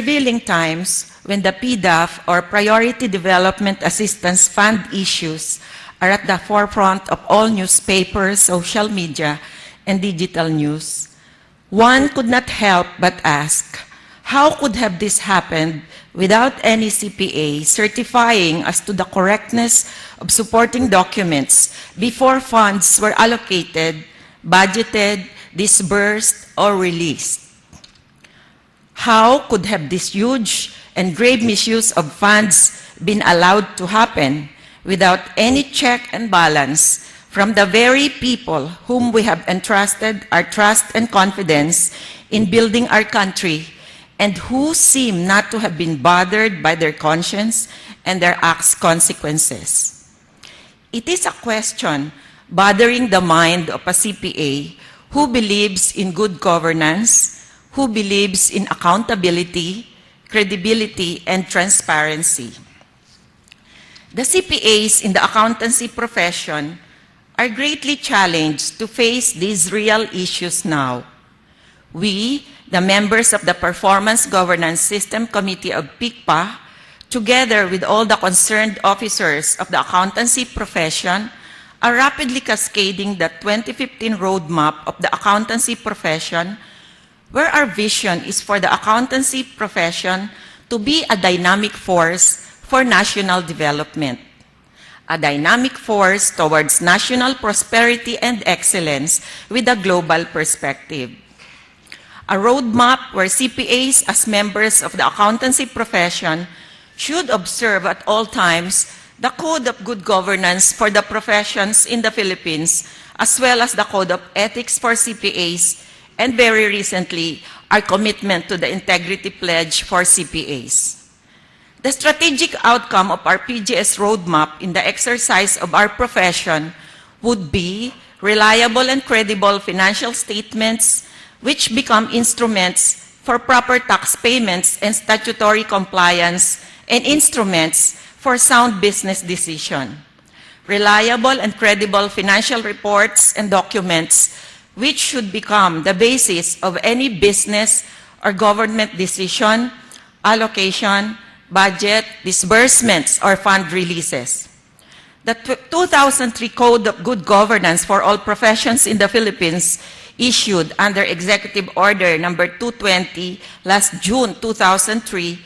revealing times when the PDAF or Priority Development Assistance Fund issues are at the forefront of all newspapers, social media, and digital news, one could not help but ask, how could have this happened without any CPA certifying as to the correctness of supporting documents before funds were allocated, budgeted, disbursed, or released? How could have this huge and grave misuse of funds been allowed to happen without any check and balance from the very people whom we have entrusted our trust and confidence in building our country, and who seem not to have been bothered by their conscience and their acts' consequences? It is a question bothering the mind of a CPA who believes in good governance, who believes in accountability, credibility, and transparency. The CPAs in the accountancy profession are greatly challenged to face these real issues now. We, the members of the Performance Governance System Committee of PICPA, together with all the concerned officers of the accountancy profession, are rapidly cascading the 2015 roadmap of the accountancy profession, where our vision is for the accountancy profession to be a dynamic force for national development, a dynamic force towards national prosperity and excellence with a global perspective. A roadmap where CPAs as members of the accountancy profession should observe at all times the Code of Good Governance for the professions in the Philippines, as well as the Code of Ethics for CPAs, and very recently, our commitment to the Integrity Pledge for CPAs. The strategic outcome of our PGS roadmap in the exercise of our profession would be reliable and credible financial statements which become instruments for proper tax payments and statutory compliance, and instruments for sound business decision. Reliable and credible financial reports and documents which should become the basis of any business or government decision, allocation, budget, disbursements, or fund releases. The 2003 Code of Good Governance for all professions in the Philippines, issued under Executive Order number 220 last June 2003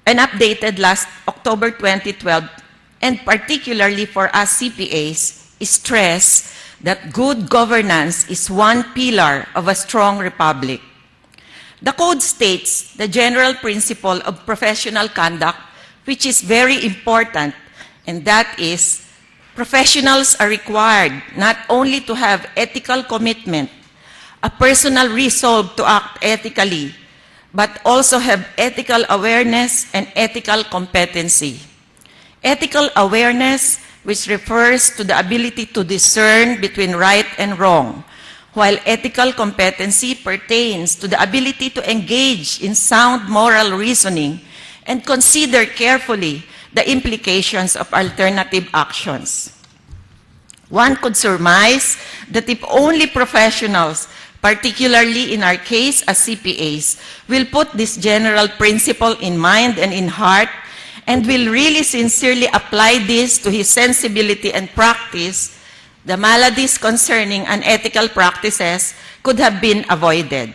and updated last October 2012, and particularly for us CPAs, stress that good governance is one pillar of a strong republic. The code states the general principle of professional conduct, which is very important, and that is, professionals are required not only to have ethical commitment, a personal resolve to act ethically, but also have ethical awareness and ethical competency. Ethical awareness, which refers to the ability to discern between right and wrong, while ethical competency pertains to the ability to engage in sound moral reasoning and consider carefully the implications of alternative actions. One could surmise that if only professionals, particularly in our case as CPAs, will put this general principle in mind and in heart, and will really sincerely apply this to his sensibility and practice, the maladies concerning unethical practices could have been avoided.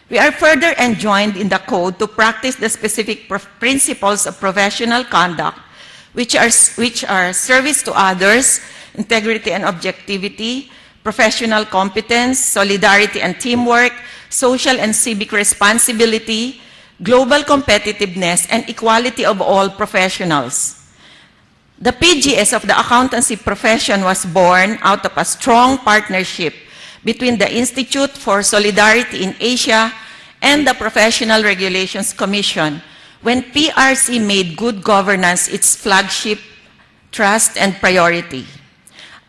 We are further enjoined in the Code to practice the specific principles of professional conduct, which are service to others, integrity and objectivity, professional competence, solidarity and teamwork, social and civic responsibility, global competitiveness, and equality of all professionals. The PGS of the accountancy profession was born out of a strong partnership between the Institute for Solidarity in Asia and the Professional Regulations Commission when PRC made good governance its flagship trust and priority.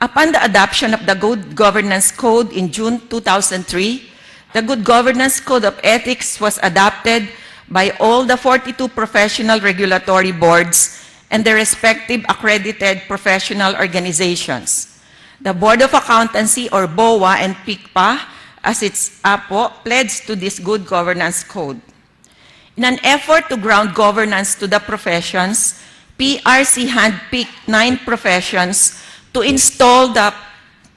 Upon the adoption of the Good Governance Code in June 2003, the Good Governance Code of Ethics was adopted by all the 42 professional regulatory boards and their respective accredited professional organizations. The Board of Accountancy, or BOA, and PICPA, as its APO, pledged to this Good Governance Code. In an effort to ground governance to the professions, PRC handpicked 9 professions to install the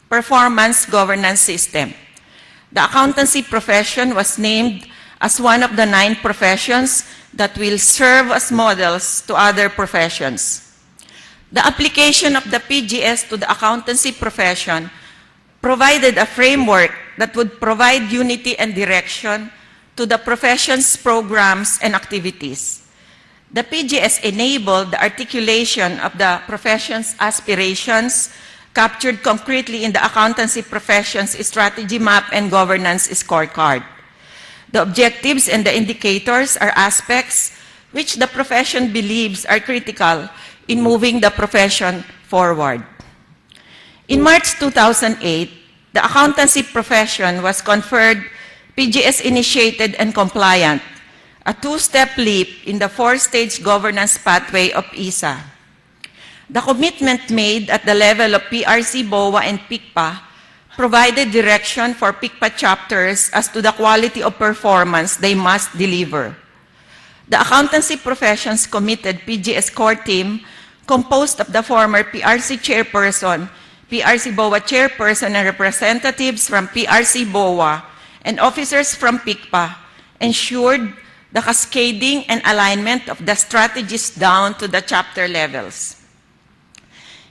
performance governance system. The accountancy profession was named as one of the 9 professions that will serve as models to other professions. The application of the PGS to the accountancy profession provided a framework that would provide unity and direction to the profession's programs and activities. The PGS enabled the articulation of the profession's aspirations captured concretely in the accountancy profession's strategy map and governance scorecard. The objectives and the indicators are aspects which the profession believes are critical in moving the profession forward. In March 2008, the accountancy profession was conferred PGS-initiated and compliant, a 2-step leap in the 4-stage governance pathway of ISA. The commitment made at the level of PRC, BOA, and PICPA provided direction for PICPA chapters as to the quality of performance they must deliver. The accountancy profession's committed PGS core team, composed of the former PRC chairperson, PRC BOA chairperson, and representatives from PRC BOA and officers from PICPA, ensured the cascading and alignment of the strategies down to the chapter levels.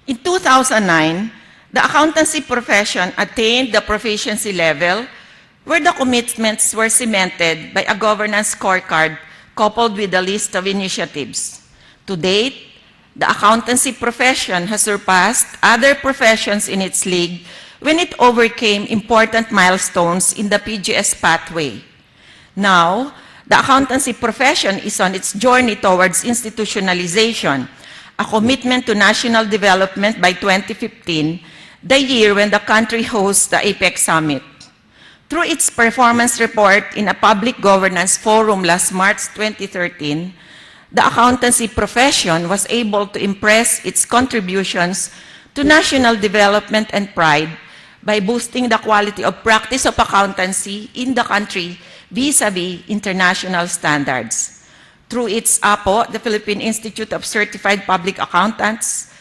In 2009, the accountancy profession attained the proficiency level where the commitments were cemented by a governance scorecard coupled with a list of initiatives. To date, the accountancy profession has surpassed other professions in its league when it overcame important milestones in the PGS pathway. Now, the accountancy profession is on its journey towards institutionalization, a commitment to national development by 2015, the year when the country hosts the APEC Summit. Through its performance report in a public governance forum last March 2013, the accountancy profession was able to impress its contributions to national development and pride by boosting the quality of practice of accountancy in the country vis-a-vis international standards. Through its APO, the Philippine Institute of Certified Public Accountants,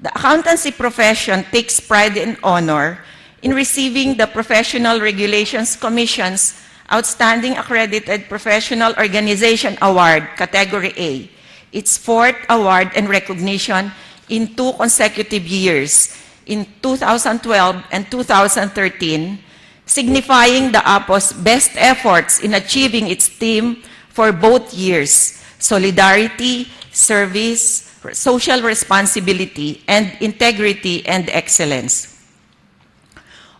the accountancy profession takes pride and honor in receiving the Professional Regulations Commission's Outstanding Accredited Professional Organization Award, Category A, its 4th award and recognition in 2 consecutive years, in 2012 and 2013, signifying the APO's best efforts in achieving its theme for both years: solidarity, service, social responsibility, and integrity and excellence.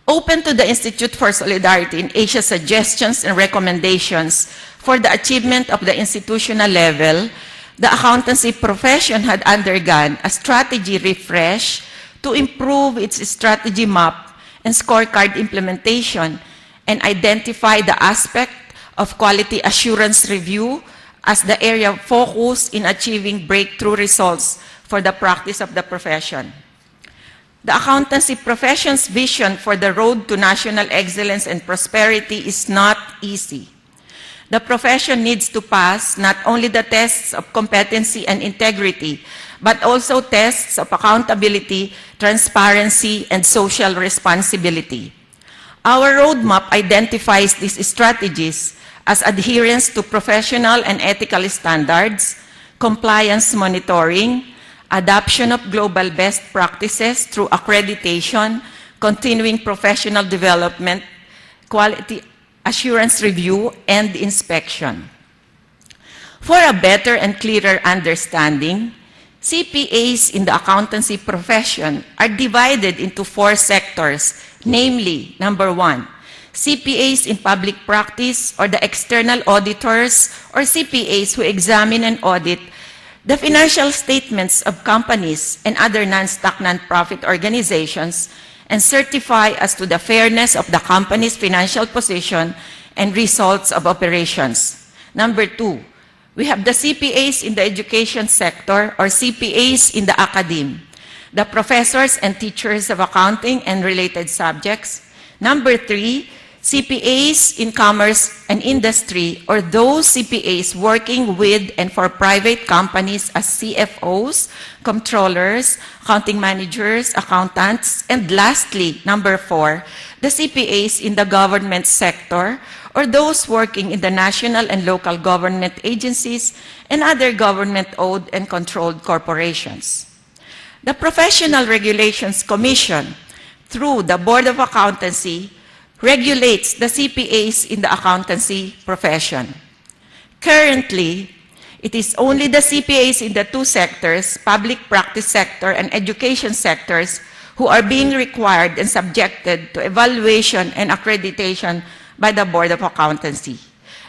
Open to the Institute for Solidarity in Asia suggestions and recommendations for the achievement of the institutional level, the accountancy profession had undergone a strategy refresh to improve its strategy map and scorecard implementation and identify the aspect of quality assurance review as the area of focus in achieving breakthrough results for the practice of the profession. The accountancy profession's vision for the road to national excellence and prosperity is not easy. The profession needs to pass not only the tests of competency and integrity, but also tests of accountability, transparency, and social responsibility. Our roadmap identifies these strategies as adherence to professional and ethical standards, compliance monitoring, adoption of global best practices through accreditation, continuing professional development, quality assurance review, and inspection. For a better and clearer understanding, CPAs in the accountancy profession are divided into 4 sectors, namely, number 1, CPAs in public practice, or the external auditors, or CPAs who examine and audit the financial statements of companies and other non-stock non-profit organizations and certify as to the fairness of the company's financial position and results of operations. Number 2, we have the CPAs in the education sector, or CPAs in the academe, the professors and teachers of accounting and related subjects. Number 3, CPAs in commerce and industry, or those CPAs working with and for private companies as CFOs, controllers, accounting managers, accountants, and lastly, number 4, the CPAs in the government sector, or those working in the national and local government agencies and other government-owned and controlled corporations. The Professional Regulations Commission, through the Board of Accountancy, regulates the CPAs in the accountancy profession. Currently, it is only the CPAs in the two sectors, public practice sector and education sectors, who are being required and subjected to evaluation and accreditation by the Board of Accountancy.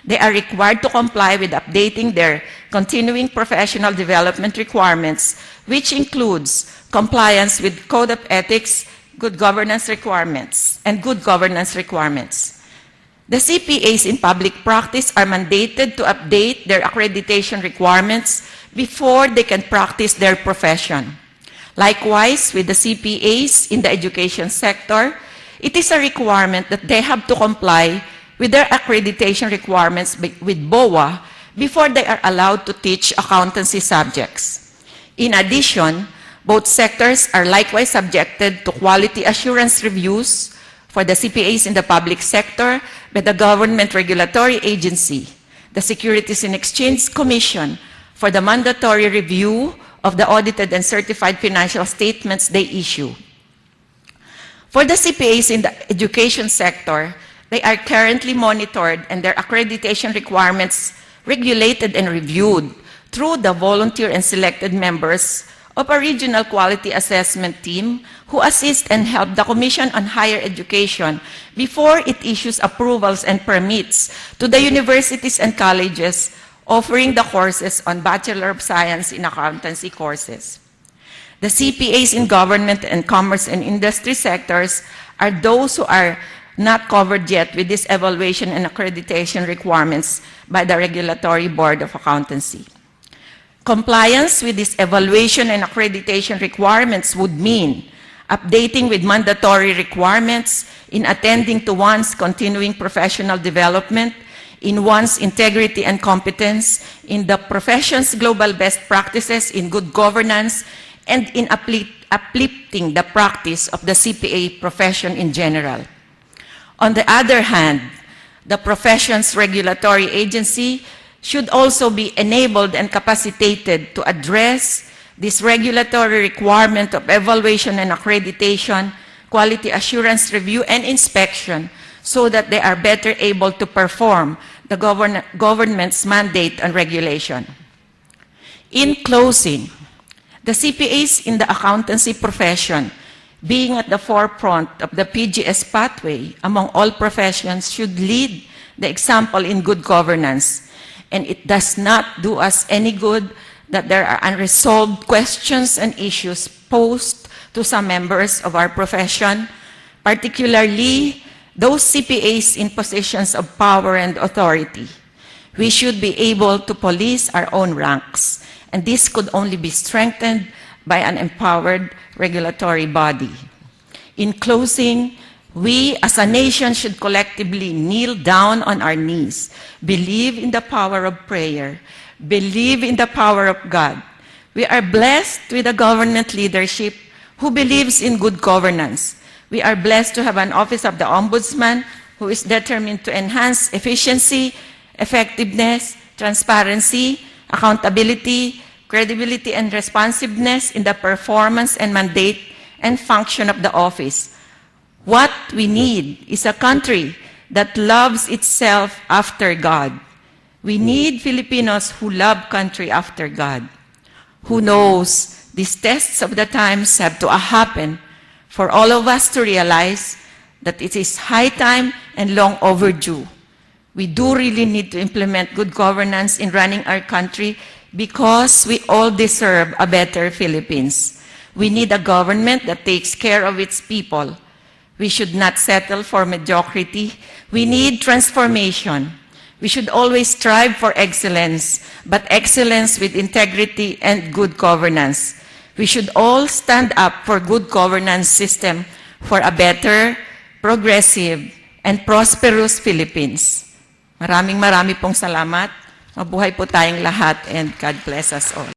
They are required to comply with updating their continuing professional development requirements, which includes compliance with Code of Ethics, good governance requirements, and good governance requirements. The CPAs in public practice are mandated to update their accreditation requirements before they can practice their profession. Likewise, with the CPAs in the education sector, it is a requirement that they have to comply with their accreditation requirements with BOA before they are allowed to teach accountancy subjects. In addition, both sectors are likewise subjected to quality assurance reviews for the CPAs in the public sector by the Government Regulatory Agency, the Securities and Exchange Commission, for the mandatory review of the audited and certified financial statements they issue. For the CPAs in the education sector, they are currently monitored and their accreditation requirements regulated and reviewed through the volunteer and selected members of a regional quality assessment team who assist and help the Commission on Higher Education before it issues approvals and permits to the universities and colleges offering the courses on Bachelor of Science in Accountancy courses. The CPAs in government and commerce and industry sectors are those who are not covered yet with this evaluation and accreditation requirements by the Regulatory Board of Accountancy. Compliance with this evaluation and accreditation requirements would mean updating with mandatory requirements in attending to one's continuing professional development, in one's integrity and competence, in the profession's global best practices in good governance, and in uplifting the practice of the CPA profession in general. On the other hand, the profession's regulatory agency should also be enabled and capacitated to address this regulatory requirement of evaluation and accreditation, quality assurance review, and inspection so that they are better able to perform the government's mandate and regulation. In closing, the CPAs in the accountancy profession, being at the forefront of the PGS pathway among all professions, should lead the example in good governance. And it does not do us any good that there are unresolved questions and issues posed to some members of our profession, particularly those CPAs in positions of power and authority. We should be able to police our own ranks, and this could only be strengthened by an empowered regulatory body. In closing, we as a nation should collectively kneel down on our knees, believe in the power of prayer, believe in the power of God. We are blessed with a government leadership who believes in good governance. We are blessed to have an office of the Ombudsman who is determined to enhance efficiency, effectiveness, transparency, accountability, credibility, and responsiveness in the performance and mandate and function of the office. What we need is a country that loves itself after God. We need Filipinos who love country after God. Who knows, these tests of the times have to happen for all of us to realize that it is high time and long overdue. We do really need to implement good governance in running our country because we all deserve a better Philippines. We need a government that takes care of its people. We should not settle for mediocrity. We need transformation. We should always strive for excellence, but excellence with integrity and good governance. We should all stand up for good governance system for a better, progressive, and prosperous Philippines. Maraming pong salamat. Mabuhay po tayong lahat and God bless us all.